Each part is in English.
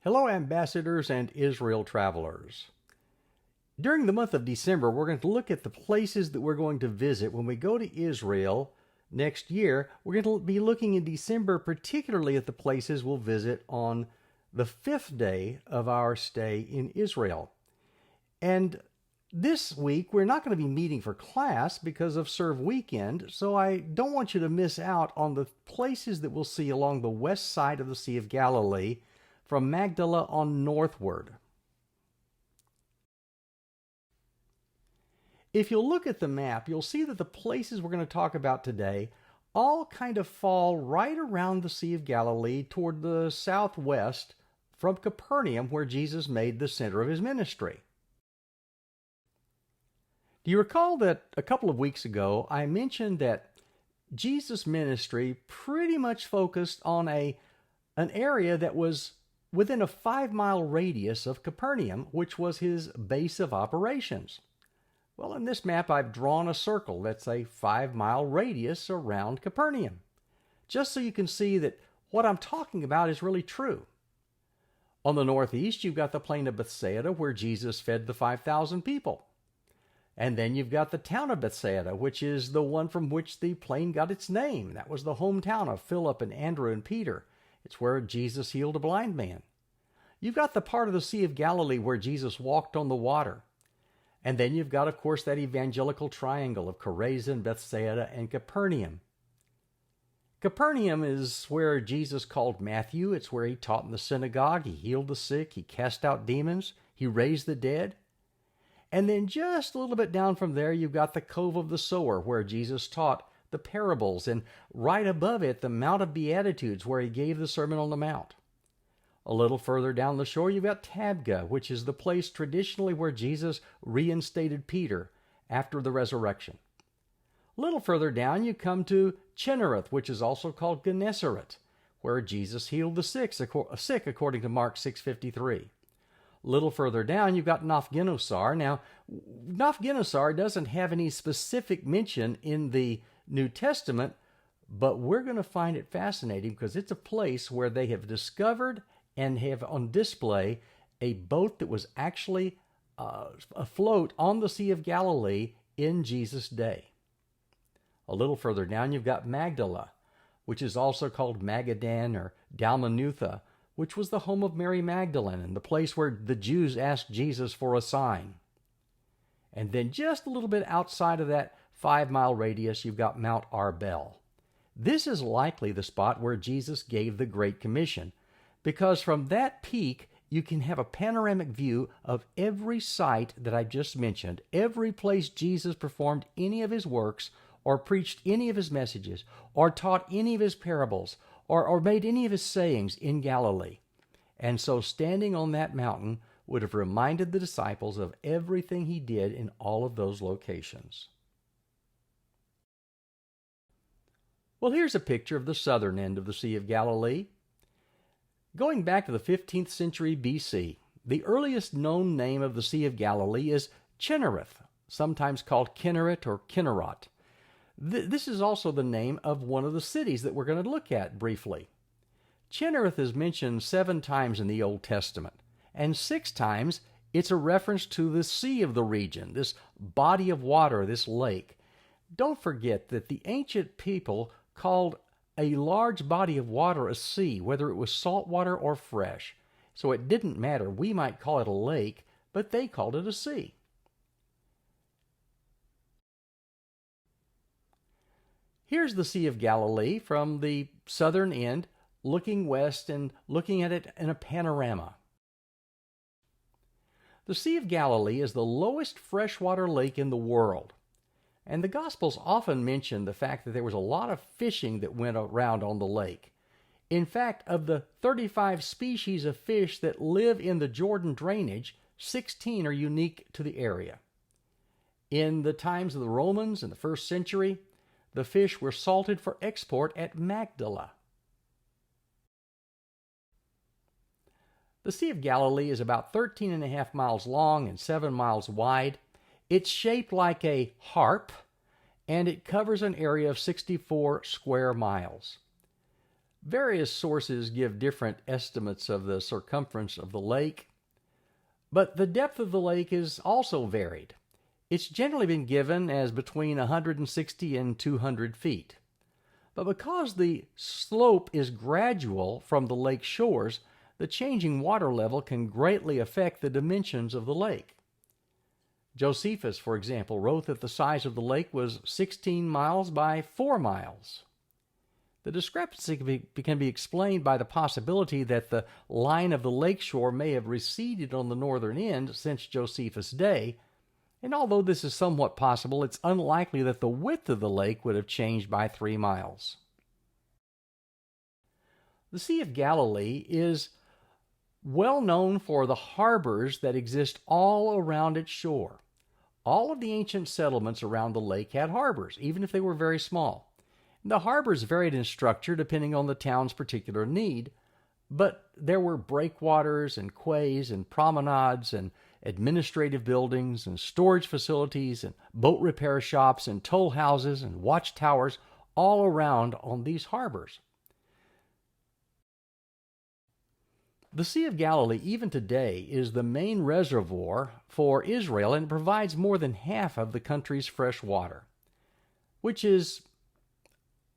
Hello, ambassadors and Israel travelers. During the month of December, we're going to look at the places that we're going to visit when we go to Israel next year. We're going to be looking in December particularly at the places we'll visit on the 5th day of our stay in Israel. And this week, we're not going to be meeting for class because of Serve Weekend, so I don't want you to miss out on the places that we'll see along the west side of the Sea of Galilee from Magdala on northward. If you'll look at the map, you'll see that the places we're going to talk about today all kind of fall right around the Sea of Galilee toward the southwest from Capernaum, where Jesus made the center of his ministry. Do you recall that a couple of weeks ago I mentioned that Jesus' ministry pretty much focused on an area that was within a 5-mile radius of Capernaum, which was his base of operations? Well, in this map, I've drawn a circle that's a 5-mile radius around Capernaum, just so you can see that what I'm talking about is really true. On the northeast, you've got the plain of Bethsaida, where Jesus fed the 5,000 people. And then you've got the town of Bethsaida, which is the one from which the plain got its name. That was the hometown of Philip and Andrew and Peter. It's where Jesus healed a blind man. You've got the part of the Sea of Galilee where Jesus walked on the water. And then you've got, of course, that evangelical triangle of Chorazin, Bethsaida, and Capernaum. Capernaum is where Jesus called Matthew. It's where he taught in the synagogue. He healed the sick. He cast out demons. He raised the dead. And then just a little bit down from there, you've got the Cove of the Sower, where Jesus taught the parables, and right above it, the Mount of Beatitudes, where he gave the Sermon on the Mount. A little further down the shore, you've got Tabgha, which is the place traditionally where Jesus reinstated Peter after the resurrection. A little further down, you come to Chinnereth, which is also called Gennesaret, where Jesus healed the sick according to Mark 6:53. A little further down, you've got Naphginosar. Now, Naphginosar doesn't have any specific mention in the New Testament, but we're going to find it fascinating because it's a place where they have discovered and have on display a boat that was actually afloat on the Sea of Galilee in Jesus' day. A little further down, you've got Magdala, which is also called Magadan or Dalmanutha, which was the home of Mary Magdalene and the place where the Jews asked Jesus for a sign. And then just a little bit outside of that 5-mile radius, you've got Mount Arbel. This is likely the spot where Jesus gave the Great Commission, because from that peak, you can have a panoramic view of every site that I just mentioned, every place Jesus performed any of his works, or preached any of his messages, or taught any of his parables, or made any of his sayings in Galilee. And so standing on that mountain would have reminded the disciples of everything he did in all of those locations. Well, here's a picture of the southern end of the Sea of Galilee. Going back to the 15th century BC, the earliest known name of the Sea of Galilee is Chinnereth, sometimes called Kinneret or Kinnerot. This is also the name of one of the cities that we're going to look at briefly. Chinnereth is mentioned 7 times in the Old Testament, and 6 times it's a reference to the sea of the region, this body of water, this lake. Don't forget that the ancient people called a large body of water a sea, whether it was salt water or fresh. So it didn't matter. We might call it a lake, but they called it a sea. Here's the Sea of Galilee from the southern end, looking west and looking at it in a panorama. The Sea of Galilee is the lowest freshwater lake in the world. And the Gospels often mention the fact that there was a lot of fishing that went around on the lake. In fact, of the 35 species of fish that live in the Jordan drainage, 16 are unique to the area. In the times of the Romans in the 1st century, the fish were salted for export at Magdala. The Sea of Galilee is about 13.5 miles long and 7 miles wide. It's shaped like a harp, and it covers an area of 64 square miles. Various sources give different estimates of the circumference of the lake, but the depth of the lake is also varied. It's generally been given as between 160 and 200 feet. But because the slope is gradual from the lake shores, the changing water level can greatly affect the dimensions of the lake. Josephus, for example, wrote that the size of the lake was 16 miles by 4 miles. The discrepancy can be explained by the possibility that the line of the lakeshore may have receded on the northern end since Josephus' day, and although this is somewhat possible, it's unlikely that the width of the lake would have changed by 3 miles. The Sea of Galilee is well known for the harbors that exist all around its shore. All of the ancient settlements around the lake had harbors, even if they were very small. The harbors varied in structure depending on the town's particular need, but there were breakwaters and quays and promenades and administrative buildings and storage facilities and boat repair shops and toll houses and watchtowers all around on these harbors. The Sea of Galilee, even today, is the main reservoir for Israel and provides more than half of the country's fresh water, which is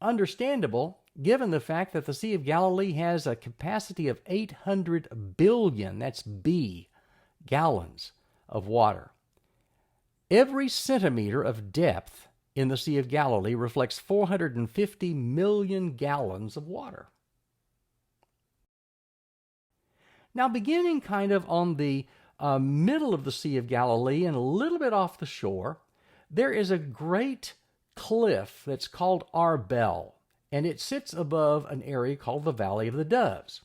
understandable given the fact that the Sea of Galilee has a capacity of 800 billion, that's B, gallons of water. Every centimeter of depth in the Sea of Galilee reflects 450 million gallons of water. Now, beginning kind of on the middle of the Sea of Galilee and a little bit off the shore, there is a great cliff that's called Arbel, and it sits above an area called the Valley of the Doves.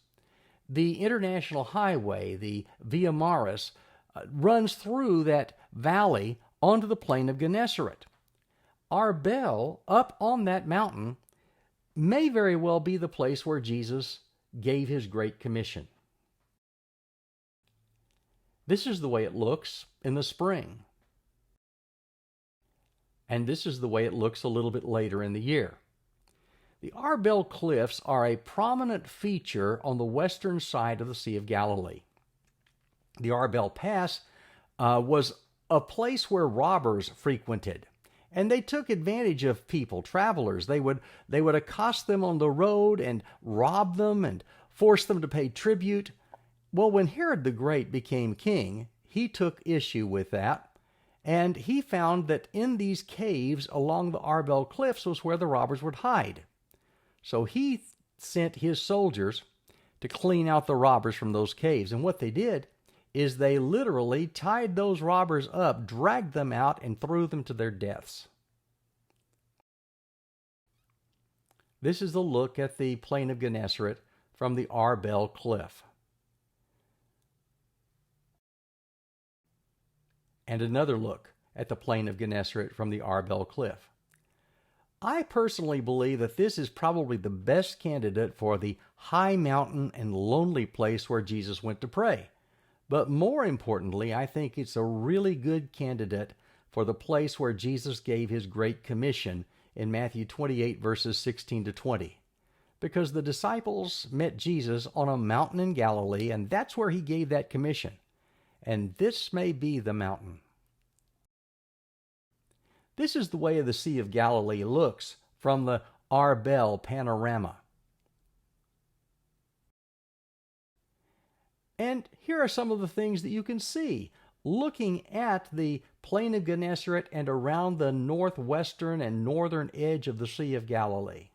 The international highway, the Via Maris, runs through that valley onto the plain of Gennesaret. Arbel, up on that mountain, may very well be the place where Jesus gave his Great Commission. This is the way it looks in the spring. And this is the way it looks a little bit later in the year. The Arbel Cliffs are a prominent feature on the western side of the Sea of Galilee. The Arbel Pass was a place where robbers frequented, and they took advantage of people, travelers. They would accost them on the road and rob them and force them to pay tribute. Well, when Herod the Great became king, he took issue with that, and he found that in these caves along the Arbel Cliffs was where the robbers would hide. So he sent his soldiers to clean out the robbers from those caves. And what they did is they literally tied those robbers up, dragged them out, and threw them to their deaths. This is the look at the plain of Gennesaret from the Arbel Cliff. And another look at the plain of Gennesaret from the Arbel Cliff. I personally believe that this is probably the best candidate for the high mountain and lonely place where Jesus went to pray. But more importantly, I think it's a really good candidate for the place where Jesus gave his Great Commission in Matthew 28, verses 16 to 20. Because the disciples met Jesus on a mountain in Galilee, and that's where he gave that commission. And this may be the mountain. This is the way the Sea of Galilee looks from the Arbel panorama. And here are some of the things that you can see looking at the plain of Gennesaret and around the northwestern and northern edge of the Sea of Galilee.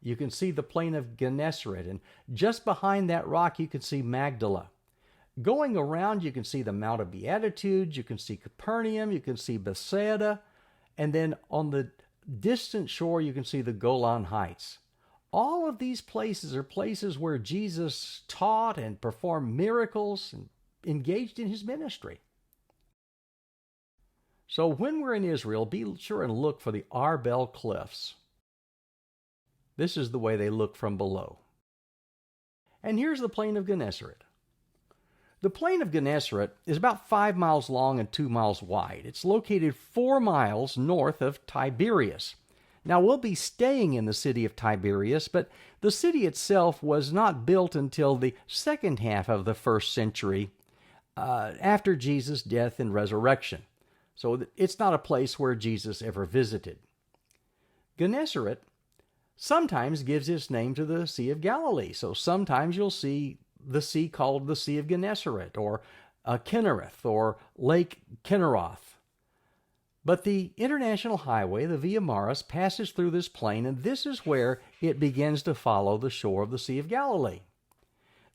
You can see the plain of Gennesaret, and just behind that rock you can see Magdala. Going around, you can see the Mount of Beatitudes, you can see Capernaum, you can see Bethsaida, and then on the distant shore, you can see the Golan Heights. All of these places are places where Jesus taught and performed miracles and engaged in his ministry. So when we're in Israel, be sure and look for the Arbel Cliffs. This is the way they look from below. And here's the plain of Gennesaret. The plain of Gennesaret is about 5 miles long and 2 miles wide. It's located 4 miles north of Tiberias. Now, we'll be staying in the city of Tiberias, but the city itself was not built until the second half of the first century, after Jesus' death and resurrection. So it's not a place where Jesus ever visited. Gennesaret sometimes gives its name to the Sea of Galilee. So sometimes you'll see the sea called the Sea of Gennesaret, or Kinnereth, or Lake Kinneroth. But the international highway, the Via Maris, passes through this plain, and this is where it begins to follow the shore of the Sea of Galilee.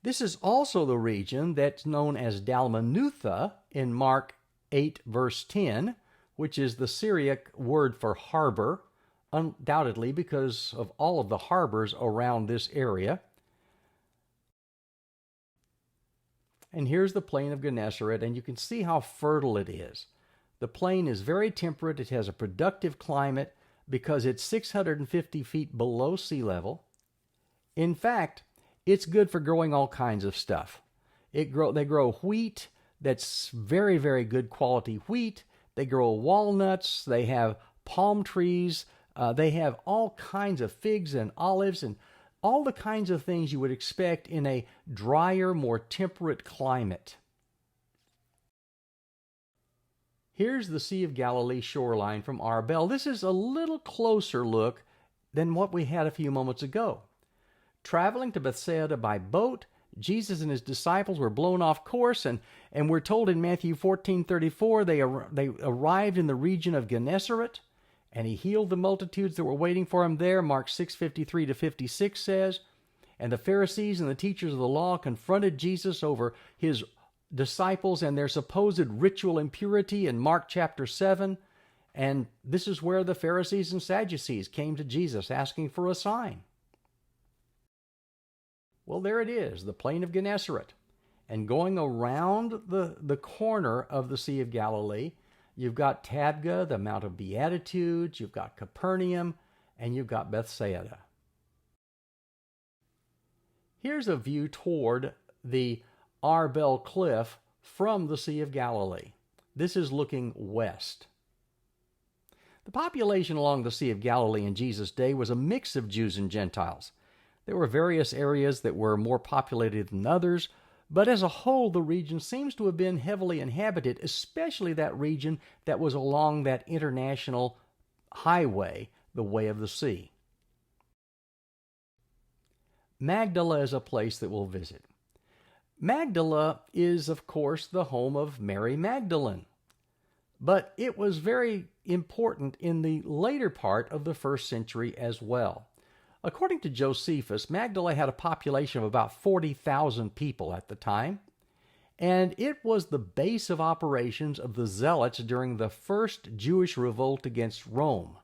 This is also the region that's known as Dalmanutha in Mark 8, verse 10, which is the Syriac word for harbor, undoubtedly because of all of the harbors around this area. And here's the plain of Gennesaret, and you can see how fertile it is. The plain is very temperate. It has a productive climate because it's 650 feet below sea level. In fact, it's good for growing all kinds of stuff. They grow wheat that's very, very good quality wheat. They grow walnuts. They have palm trees. They have all kinds of figs and olives and all the kinds of things you would expect in a drier, more temperate climate. Here's the Sea of Galilee shoreline from Arbel. This is a little closer look than what we had a few moments ago. Traveling to Bethsaida by boat, Jesus and his disciples were blown off course, and we're told in Matthew 14:34 they arrived in the region of Gennesaret, and he healed the multitudes that were waiting for him there. Mark 6:53-56 says, and the Pharisees and the teachers of the law confronted Jesus over his disciples and their supposed ritual impurity in Mark chapter 7. And this is where the Pharisees and Sadducees came to Jesus asking for a sign. Well, there it is, the plain of Gennesaret. And going around the corner of the Sea of Galilee, you've got Tabgha, the Mount of Beatitudes, you've got Capernaum, and you've got Bethsaida. Here's a view toward the Arbel Cliff from the Sea of Galilee. This is looking west. The population along the Sea of Galilee in Jesus' day was a mix of Jews and Gentiles. There were various areas that were more populated than others, but as a whole, the region seems to have been heavily inhabited, especially that region that was along that international highway, the Way of the Sea. Magdala is a place that we'll visit. Magdala is, of course, the home of Mary Magdalene, but it was very important in the later part of the first century as well. According to Josephus, Magdala had a population of about 40,000 people at the time, and it was the base of operations of the Zealots during the first Jewish revolt against Rome,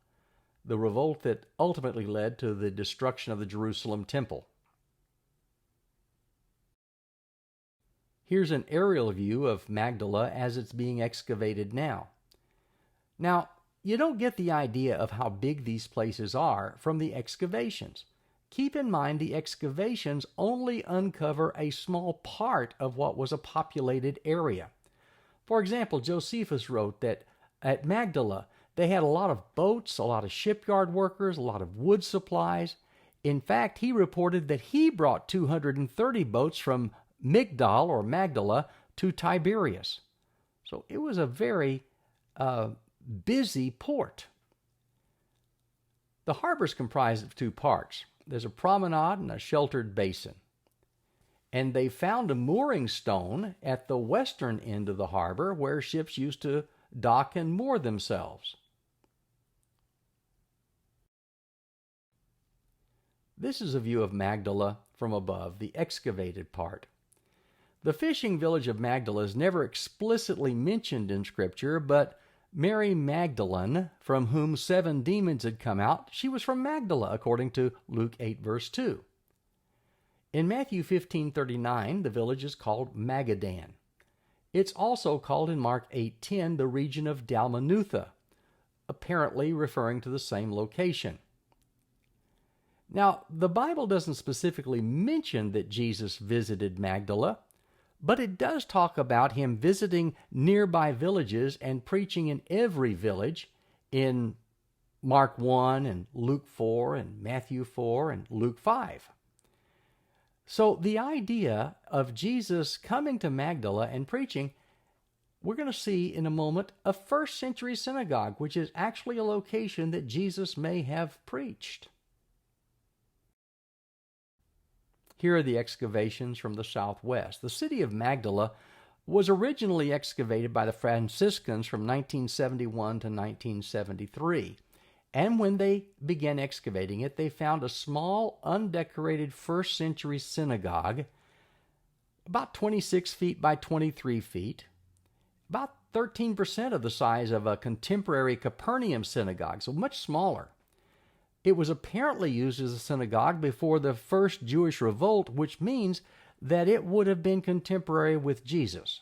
the revolt that ultimately led to the destruction of the Jerusalem temple. Here's an aerial view of Magdala as it's being excavated now. Now, you don't get the idea of how big these places are from the excavations. Keep in mind the excavations only uncover a small part of what was a populated area. For example, Josephus wrote that at Magdala, they had a lot of boats, a lot of shipyard workers, a lot of wood supplies. In fact, he reported that he brought 230 boats from Magdala to Tiberias. So it was a very busy port. The harbor is comprised of two parts. There's a promenade and a sheltered basin. And they found a mooring stone at the western end of the harbor where ships used to dock and moor themselves. This is a view of Magdala from above, the excavated part. The fishing village of Magdala is never explicitly mentioned in Scripture, but Mary Magdalene, from whom 7 demons had come out, she was from Magdala, according to Luke 8, verse 2. In Matthew 15:39, the village is called Magadan. It's also called in Mark 8:10 the region of Dalmanutha, apparently referring to the same location. Now, the Bible doesn't specifically mention that Jesus visited Magdala, but it does talk about him visiting nearby villages and preaching in every village in Mark 1 and Luke 4 and Matthew 4 and Luke 5. So the idea of Jesus coming to Magdala and preaching, we're going to see in a moment a first century synagogue, which is actually a location that Jesus may have preached. Here are the excavations from the southwest. The city of Magdala was originally excavated by the Franciscans from 1971 to 1973. And when they began excavating it, they found a small, undecorated first century synagogue, about 26 feet by 23 feet, about 13% of the size of a contemporary Capernaum synagogue, so much smaller. It was apparently used as a synagogue before the first Jewish revolt, which means that it would have been contemporary with Jesus.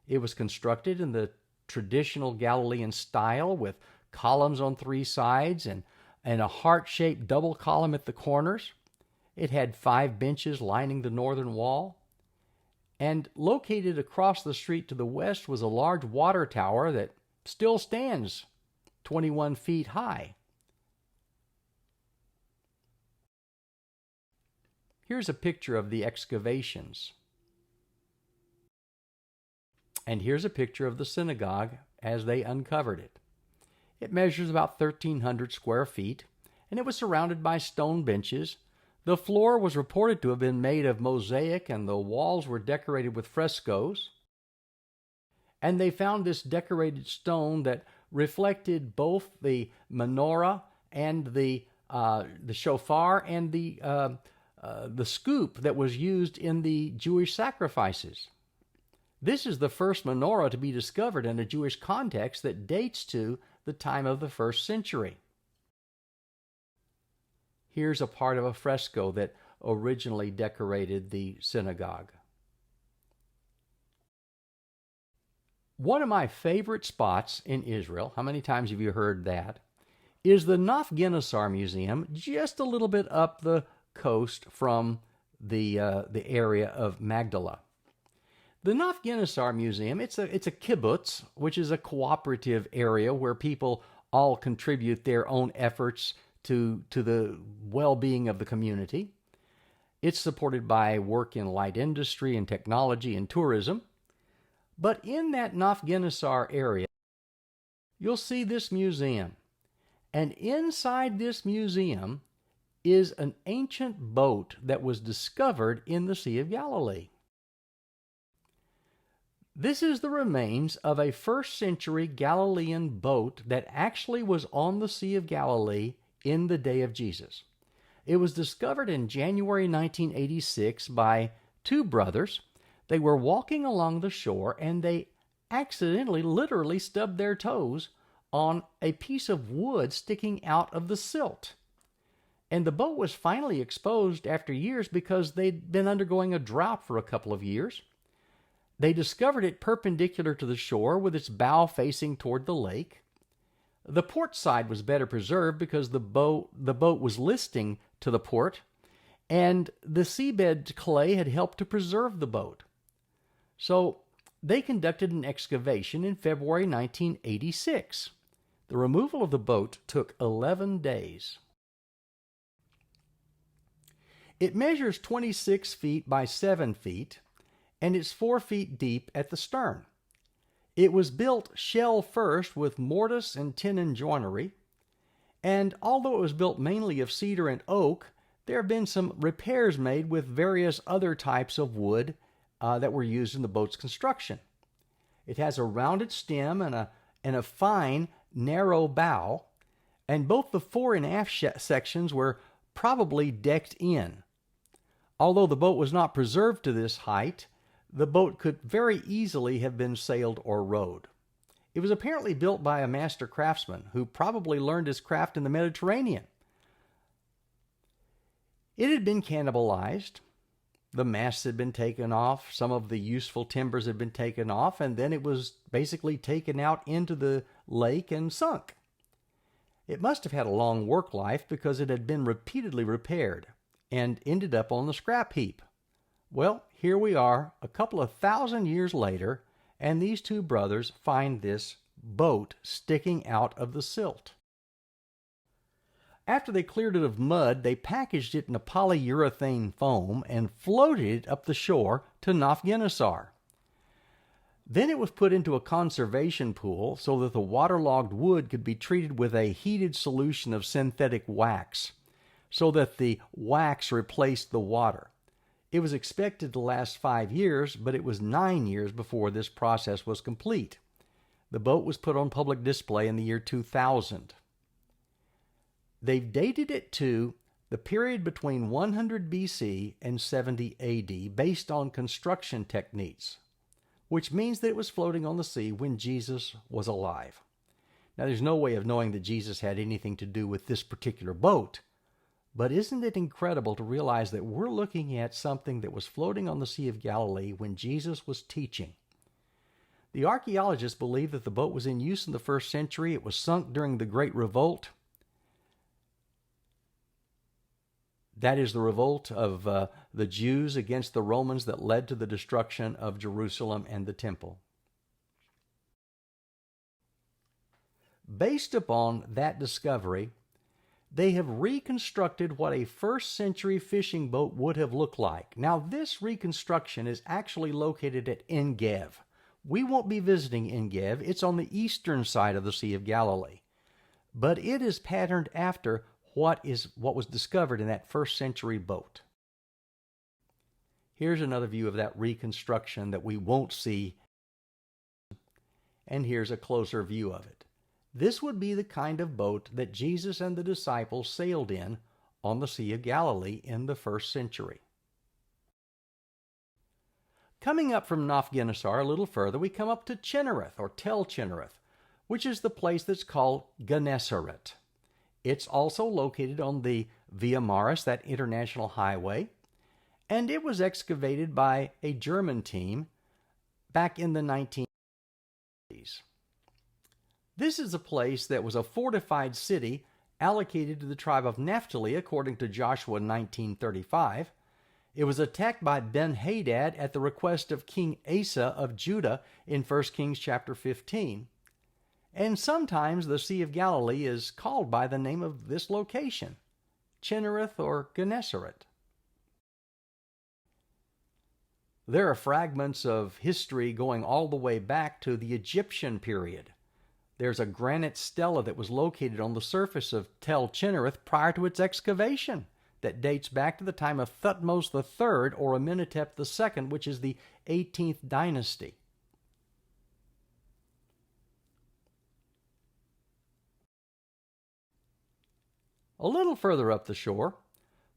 It was constructed in the traditional Galilean style with columns on three sides and a heart-shaped double column at the corners. It had 5 benches lining the northern wall. And located across the street to the west was a large water tower that still stands 21 feet high. Here's a picture of the excavations. And here's a picture of the synagogue as they uncovered it. It measures about 1,300 square feet, and it was surrounded by stone benches. The floor was reported to have been made of mosaic, and the walls were decorated with frescoes. And they found this decorated stone that reflected both the menorah and the shofar and the scoop that was used in the Jewish sacrifices. This is the first menorah to be discovered in a Jewish context that dates to the time of the first century. Here's a part of a fresco that originally decorated the synagogue. One of my favorite spots in Israel, how many times have you heard that, is the Naf Museum, just a little bit up the coast from the area of Magdala. The Naf Museum, it's a kibbutz, which is a cooperative area where people all contribute their own efforts to the well-being of the community. It's supported by work in light industry and technology and tourism. But in that Naf area, you'll see this museum. And inside this museum is an ancient boat that was discovered in the Sea of Galilee. This is the remains of a first century Galilean boat that actually was on the Sea of Galilee in the day of Jesus. It was discovered in January 1986 by 2 brothers. They were walking along the shore and they accidentally, literally stubbed their toes on a piece of wood sticking out of the silt. And the boat was finally exposed after years because they'd been undergoing a drought for a couple of years. They discovered it perpendicular to the shore with its bow facing toward the lake. The port side was better preserved because the boat was listing to the port, and the seabed clay had helped to preserve the boat. So they conducted an excavation in February 1986. The removal of the boat took 11 days. It measures 26 feet by 7 feet, and it's 4 feet deep at the stern. It was built shell first with mortise and tenon joinery, and although it was built mainly of cedar and oak, there have been some repairs made with various other types of wood that were used in the boat's construction. It has a rounded stem and a fine, narrow bow, and both the fore and aft sections were probably decked in. Although the boat was not preserved to this height, the boat could very easily have been sailed or rowed. It was apparently built by a master craftsman who probably learned his craft in the Mediterranean. It had been cannibalized. The masts had been taken off, some of the useful timbers had been taken off, and then it was basically taken out into the lake and sunk. It must have had a long work life because it had been repeatedly repaired and ended up on the scrap heap. Well, here we are, a couple of thousand years later, and these 2 brothers find this boat sticking out of the silt. After they cleared it of mud, they packaged it in a polyurethane foam and floated it up the shore to Gennesaret. Then it was put into a conservation pool so that the waterlogged wood could be treated with a heated solution of synthetic wax, so that the wax replaced the water. It was expected to last 5 years, but it was 9 years before this process was complete. The boat was put on public display in the year 2000. They've dated it to the period between 100 BC and 70 AD based on construction techniques, which means that it was floating on the sea when Jesus was alive. Now, there's no way of knowing that Jesus had anything to do with this particular boat, but isn't it incredible to realize that we're looking at something that was floating on the Sea of Galilee when Jesus was teaching? The archaeologists believe that the boat was in use in the 1st century. It was sunk during the Great Revolt. That is the revolt of the Jews against the Romans that led to the destruction of Jerusalem and the temple. Based upon that discovery, they have reconstructed what a 1st century fishing boat would have looked like. Now, this reconstruction is actually located at En-Gev. We won't be visiting En-Gev. It's on the eastern side of the Sea of Galilee. But it is patterned after what was discovered in that 1st century boat. Here's another view of that reconstruction that we won't see, and here's a closer view of it. This would be the kind of boat that Jesus and the disciples sailed in on the Sea of Galilee in the 1st century. Coming up from Gennesaret a little further, we come up to Chinnereth, or Tel Chinnereth, which is the place that's called Gennesaret. It's also located on the Via Maris, that international highway, and it was excavated by a German team back in the 1980s. This is a place that was a fortified city allocated to the tribe of Naphtali, according to Joshua 19:35. It was attacked by Ben-Hadad at the request of King Asa of Judah in 1 Kings chapter 15. And sometimes the Sea of Galilee is called by the name of this location, Chinnereth or Gennesaret. There are fragments of history going all the way back to the Egyptian period. There's a granite stela that was located on the surface of Tel Chinnereth prior to its excavation that dates back to the time of Thutmose III or Amenhotep II, which is the 18th dynasty. A little further up the shore,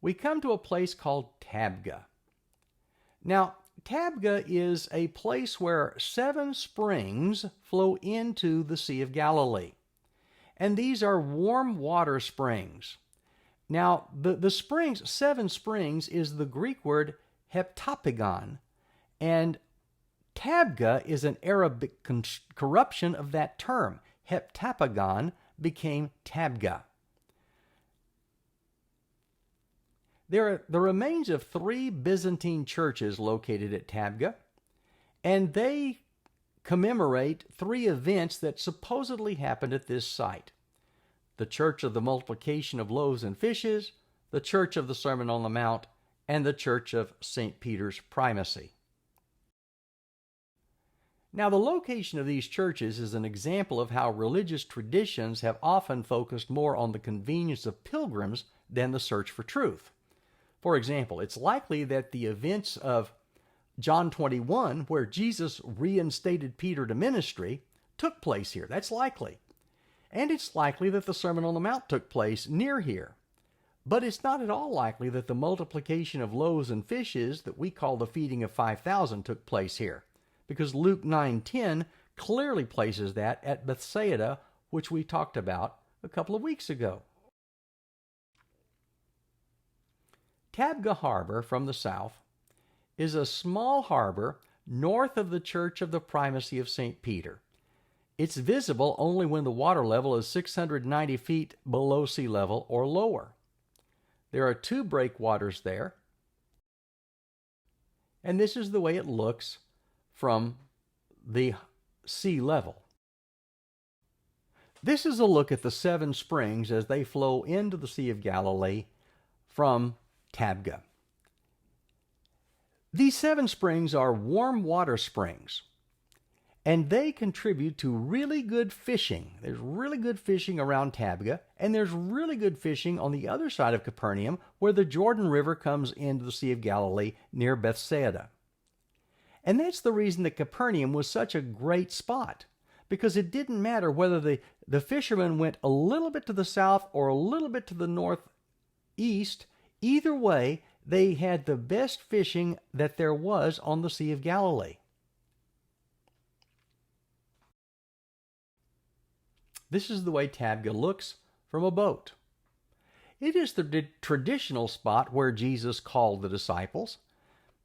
we come to a place called Tabgha. Now, Tabgha is a place where 7 springs flow into the Sea of Galilee. And these are warm water springs. Now, the springs, 7 springs, is the Greek word heptapagon. And Tabgha is an Arabic corruption of that term. Heptapagon became Tabgha. There are the remains of 3 Byzantine churches located at Tabgha, and they commemorate 3 events that supposedly happened at this site. The Church of the Multiplication of Loaves and Fishes, the Church of the Sermon on the Mount, and the Church of St. Peter's Primacy. Now, the location of these churches is an example of how religious traditions have often focused more on the convenience of pilgrims than the search for truth. For example, it's likely that the events of John 21, where Jesus reinstated Peter to ministry, took place here. That's likely. And it's likely that the Sermon on the Mount took place near here. But it's not at all likely that the multiplication of loaves and fishes that we call the feeding of 5,000 took place here, because Luke 9:10 clearly places that at Bethsaida, which we talked about a couple of weeks ago. Tabgha Harbor from the south is a small harbor north of the Church of the Primacy of St. Peter. It's visible only when the water level is 690 feet below sea level or lower. There are 2 breakwaters there, and this is the way it looks from the sea level. This is a look at the 7 springs as they flow into the Sea of Galilee from Tabgha. These 7 springs are warm water springs, and they contribute to really good fishing. There's really good fishing around Tabgha, and there's really good fishing on the other side of Capernaum, where the Jordan River comes into the Sea of Galilee near Bethsaida. And that's the reason that Capernaum was such a great spot, because it didn't matter whether the fishermen went a little bit to the south or a little bit to the northeast. Either way, they had the best fishing that there was on the Sea of Galilee. This is the way Tabgha looks from a boat. It is the traditional spot where Jesus called the disciples.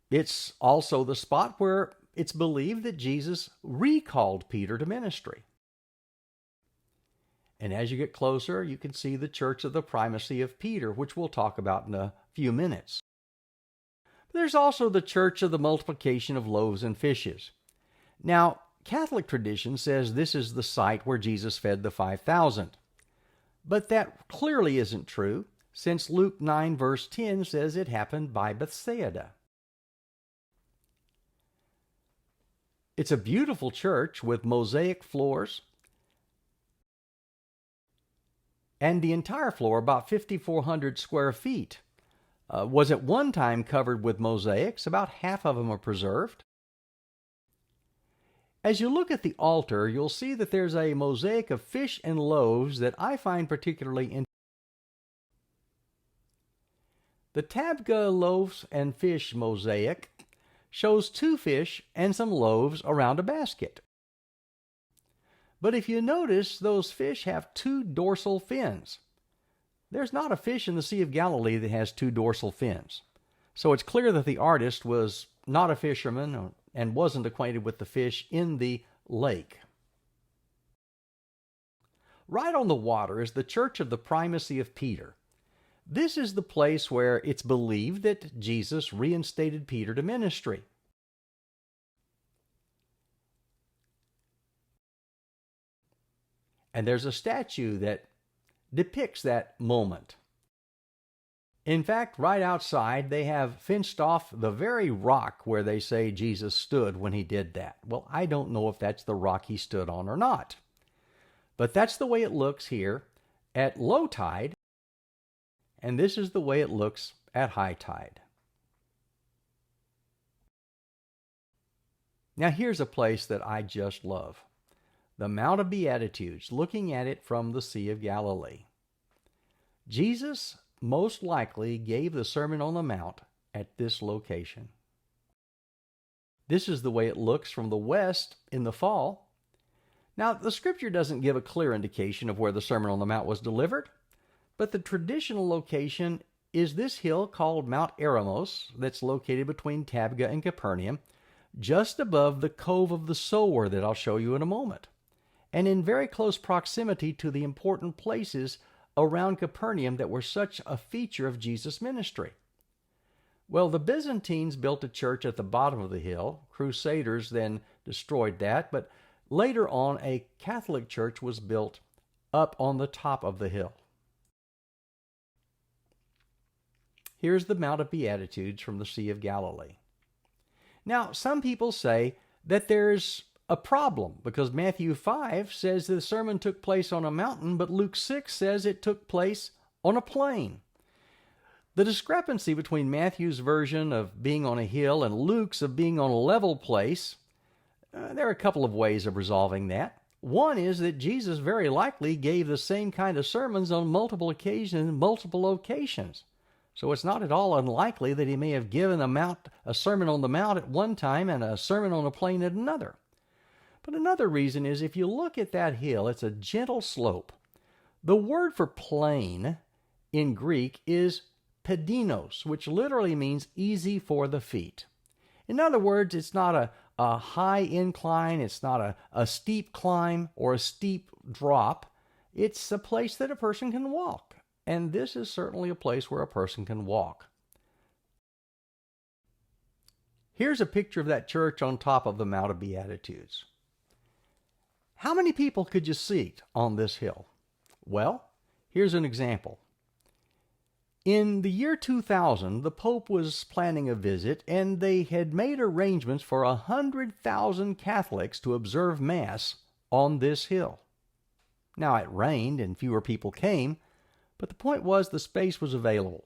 It's also the spot where it's believed that Jesus recalled Peter to ministry. And as you get closer, you can see the church of the primacy of Peter, which we'll talk about in a few minutes. There's also the church of the multiplication of loaves and fishes. Now, Catholic tradition says this is the site where Jesus fed the 5,000. But that clearly isn't true, since Luke 9 verse 10 says it happened by Bethsaida. It's a beautiful church with mosaic floors, and the entire floor, about 5,400 square feet, was at one time covered with mosaics. About half of them are preserved. As you look at the altar, you'll see that there's a mosaic of fish and loaves that I find particularly interesting. The Tabgha loaves and fish mosaic shows 2 fish and some loaves around a basket. But if you notice, those fish have 2 dorsal fins. There's not a fish in the Sea of Galilee that has 2 dorsal fins. So it's clear that the artist was not a fisherman and wasn't acquainted with the fish in the lake. Right on the water is the church of the primacy of Peter. This is the place where it's believed that Jesus reinstated Peter to ministry. And there's a statue that depicts that moment. In fact, right outside, they have fenced off the very rock where they say Jesus stood when he did that. Well, I don't know if that's the rock he stood on or not. But that's the way it looks here at low tide, and this is the way it looks at high tide. Now here's a place that I just love. The Mount of Beatitudes, looking at it from the Sea of Galilee. Jesus most likely gave the Sermon on the Mount at this location. This is the way it looks from the west in the fall. Now, the scripture doesn't give a clear indication of where the Sermon on the Mount was delivered, but the traditional location is this hill called Mount Eremos that's located between Tabgha and Capernaum, just above the Cove of the Sower that I'll show you in a moment, and in very close proximity to the important places around Capernaum that were such a feature of Jesus' ministry. Well, the Byzantines built a church at the bottom of the hill. Crusaders then destroyed that, but later on a Catholic church was built up on the top of the hill. Here's the Mount of Beatitudes from the Sea of Galilee. Now, some people say that there's a problem because Matthew 5 says the sermon took place on a mountain, but Luke 6 says it took place on a plain. The discrepancy between Matthew's version of being on a hill and Luke's of being on a level place, there are a couple of ways of resolving that. One is that Jesus very likely gave the same kind of sermons on multiple occasions, multiple locations. So it's not at all unlikely that he may have given a sermon on the mount at one time and a sermon on a plain at another. But another reason is if you look at that hill, it's a gentle slope. The word for plain in Greek is pedinos, which literally means easy for the feet. In other words, it's not a high incline, it's not a steep climb or a steep drop. It's a place that a person can walk. And this is certainly a place where a person can walk. Here's a picture of that church on top of the Mount of Beatitudes. How many people could you seat on this hill? Well, here's an example. In the year 2000, the Pope was planning a visit, and they had made arrangements for 100,000 Catholics to observe Mass on this hill. Now, it rained and fewer people came, but the point was the space was available.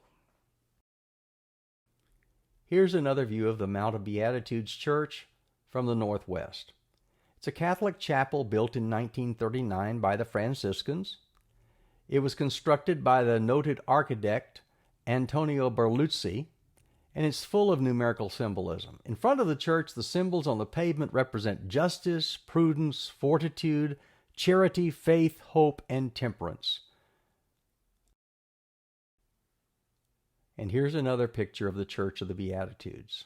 Here's another view of the Mount of Beatitudes Church from the northwest. It's a Catholic chapel built in 1939 by the Franciscans. It was constructed by the noted architect Antonio Berluzzi, and it's full of numerical symbolism. In front of the church, the symbols on the pavement represent justice, prudence, fortitude, charity, faith, hope, and temperance. And here's another picture of the Church of the Beatitudes.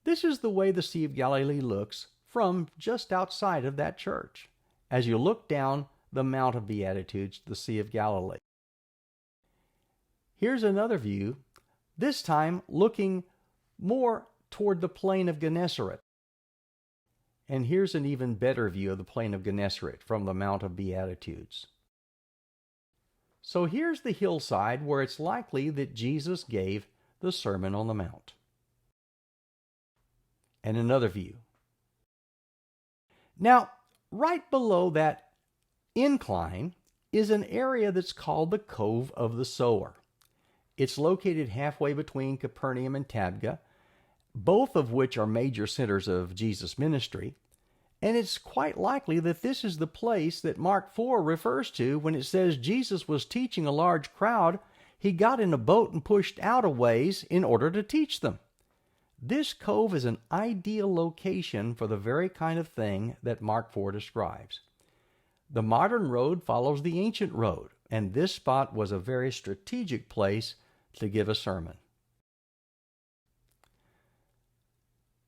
This is the way the Sea of Galilee looks from just outside of that church, as you look down the Mount of Beatitudes to the Sea of Galilee. Here's another view, this time looking more toward the plain of Gennesaret. And here's an even better view of the plain of Gennesaret from the Mount of Beatitudes. So here's the hillside where it's likely that Jesus gave the Sermon on the Mount. And another view. Now, right below that incline is an area that's called the Cove of the Sower. It's located halfway between Capernaum and Tabgha, both of which are major centers of Jesus' ministry, and it's quite likely that this is the place that Mark 4 refers to when it says Jesus was teaching a large crowd. He got in a boat and pushed out a ways in order to teach them. This cove is an ideal location for the very kind of thing that Mark 4 describes. The modern road follows the ancient road, and this spot was a very strategic place to give a sermon.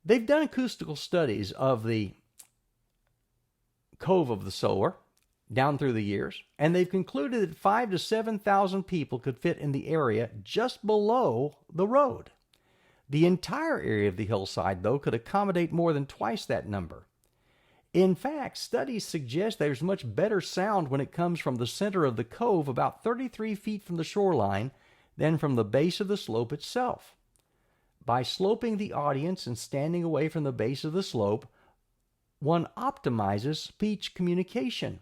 They've done acoustical studies of the Cove of the Sower down through the years, and they've concluded that 5,000 to 7,000 people could fit in the area just below the road. The entire area of the hillside, though, could accommodate more than twice that number. In fact, studies suggest there's much better sound when it comes from the center of the cove, about 33 feet from the shoreline, than from the base of the slope itself. By sloping the audience and standing away from the base of the slope, one optimizes speech communication.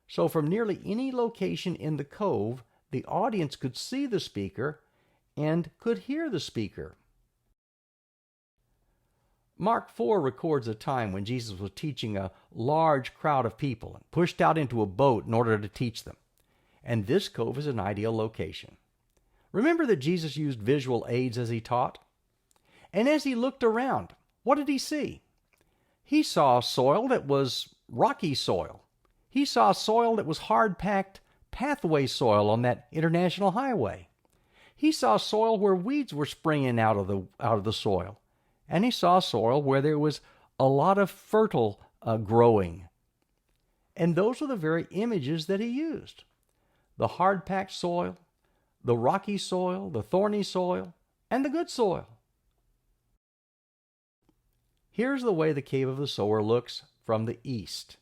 So from nearly any location in the cove, the audience could see the speaker and could hear the speaker. Mark 4 records a time when Jesus was teaching a large crowd of people and pushed out into a boat in order to teach them. And this cove is an ideal location. Remember that Jesus used visual aids as he taught? And as he looked around, what did he see? He saw soil that was rocky soil. He saw soil that was hard-packed pathway soil on that international highway. He saw soil where weeds were springing out of the soil. And he saw soil where there was a lot of fertile growing. And those were the very images that he used. The hard-packed soil, the rocky soil, the thorny soil, and the good soil. Here's the way the Cave of the Sower looks from the east.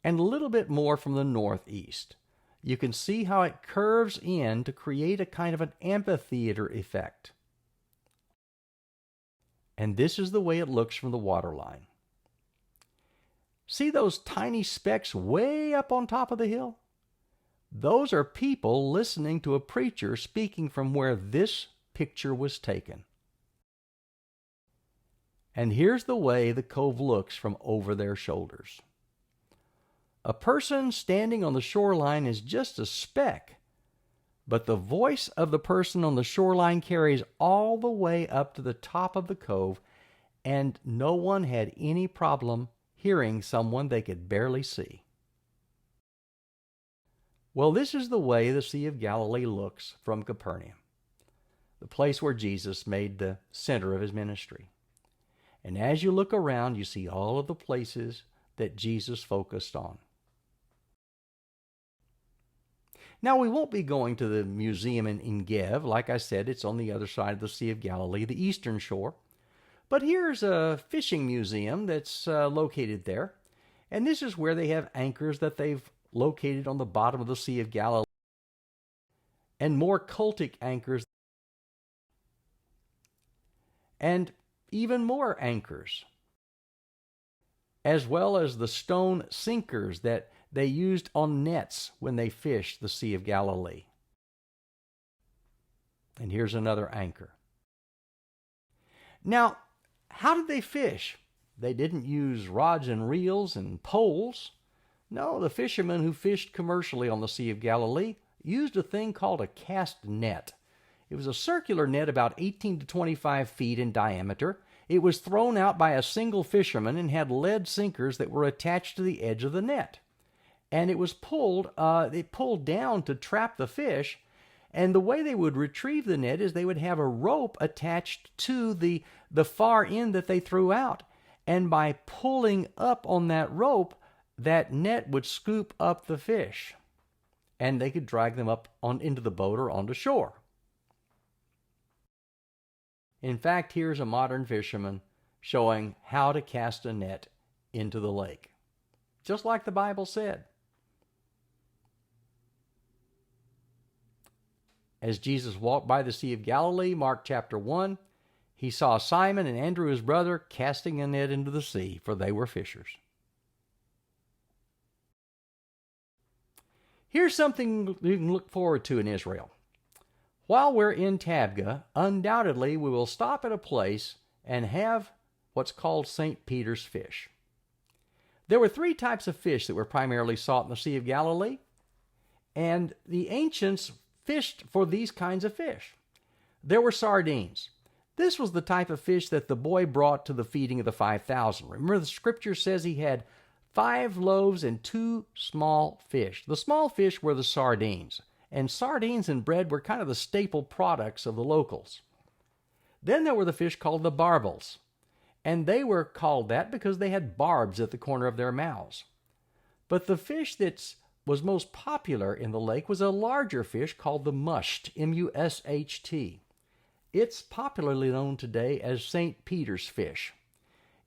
And a little bit more from the northeast. You can see how it curves in to create a kind of an amphitheater effect. And this is the way it looks from the waterline. See those tiny specks way up on top of the hill? Those are people listening to a preacher speaking from where this picture was taken. And here's the way the cove looks from over their shoulders. A person standing on the shoreline is just a speck, but the voice of the person on the shoreline carries all the way up to the top of the cove, and no one had any problem hearing someone they could barely see. Well, this is the way the Sea of Galilee looks from Capernaum, the place where Jesus made the center of his ministry. And as you look around, you see all of the places that Jesus focused on. Now, we won't be going to the museum in Cove. Like I said, it's on the other side of the Sea of Galilee, the eastern shore. But here's a fishing museum that's located there, and this is where they have anchors that they've located on the bottom of the Sea of Galilee, and more cultic anchors, and even more anchors, as well as the stone sinkers that they used on nets when they fished the Sea of Galilee. And here's another anchor. Now, how did they fish? They didn't use rods and reels and poles. No, the fishermen who fished commercially on the Sea of Galilee used a thing called a cast net. It was a circular net about 18 to 25 feet in diameter. It was thrown out by a single fisherman and had lead sinkers that were attached to the edge of the net. And it was pulled down to trap the fish. And the way they would retrieve the net is they would have a rope attached to the far end that they threw out. And by pulling up on that rope, that net would scoop up the fish. And they could drag them up into the boat or onto shore. In fact, here's a modern fisherman showing how to cast a net into the lake, just like the Bible said. As Jesus walked by the Sea of Galilee, Mark chapter 1, he saw Simon and Andrew his brother casting a net into the sea, for they were fishers. Here's something you can look forward to in Israel. While we're in Tabgha, undoubtedly we will stop at a place and have what's called St. Peter's fish. There were 3 types of fish that were primarily sought in the Sea of Galilee, and the ancients fished for these kinds of fish. There were sardines. This was the type of fish that the boy brought to the feeding of the 5,000. Remember, the scripture says he had 5 loaves and 2 small fish. The small fish were the sardines, and sardines and bread were kind of the staple products of the locals. Then there were the fish called the barbels, and they were called that because they had barbs at the corner of their mouths. But the fish that was most popular in the lake was a larger fish called the musht, M-U-S-H-T. It's popularly known today as St. Peter's fish.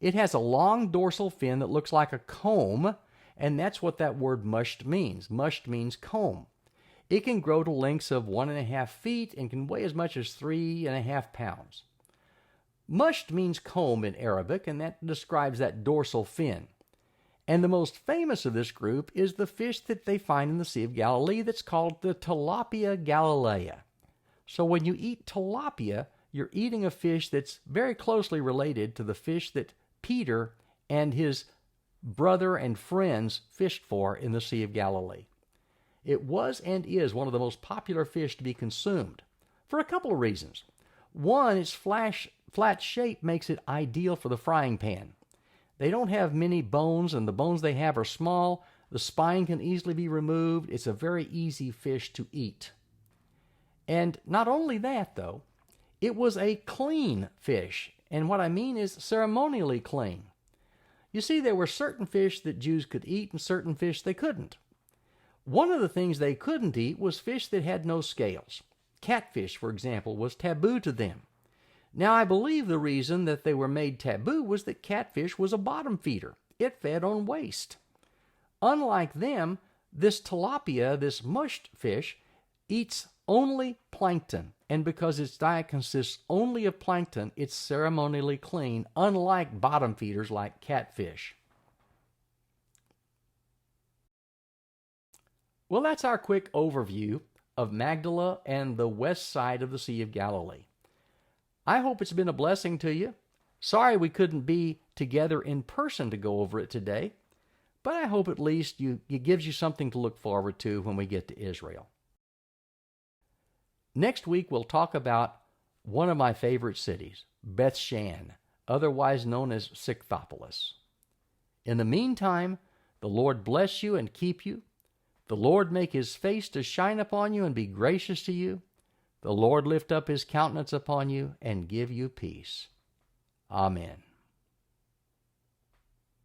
It has a long dorsal fin that looks like a comb, and that's what that word musht means. Musht means comb. It can grow to lengths of 1.5 feet and can weigh as much as 3.5 pounds. Musht means comb in Arabic, and that describes that dorsal fin. And the most famous of this group is the fish that they find in the Sea of Galilee that's called the tilapia galilea. So when you eat tilapia, you're eating a fish that's very closely related to the fish that Peter and his brother and friends fished for in the Sea of Galilee. It was and is one of the most popular fish to be consumed for a couple of reasons. One, its flat shape makes it ideal for the frying pan. They don't have many bones, and the bones they have are small. The spine can easily be removed. It's a very easy fish to eat. And not only that, though, it was a clean fish. And what I mean is ceremonially clean. You see, there were certain fish that Jews could eat and certain fish they couldn't. One of the things they couldn't eat was fish that had no scales. Catfish, for example, was taboo to them. Now, I believe the reason that they were made taboo was that catfish was a bottom feeder. It fed on waste. Unlike them, this tilapia, this mushed fish, eats only plankton. And because its diet consists only of plankton, it's ceremonially clean, unlike bottom feeders like catfish. Well, that's our quick overview of Magdala and the west side of the Sea of Galilee. I hope it's been a blessing to you. Sorry we couldn't be together in person to go over it today, but I hope at least it gives you something to look forward to when we get to Israel. Next week, we'll talk about one of my favorite cities, Bethshan, otherwise known as Scythopolis. In the meantime, the Lord bless you and keep you. The Lord make his face to shine upon you and be gracious to you. The Lord lift up his countenance upon you and give you peace. Amen.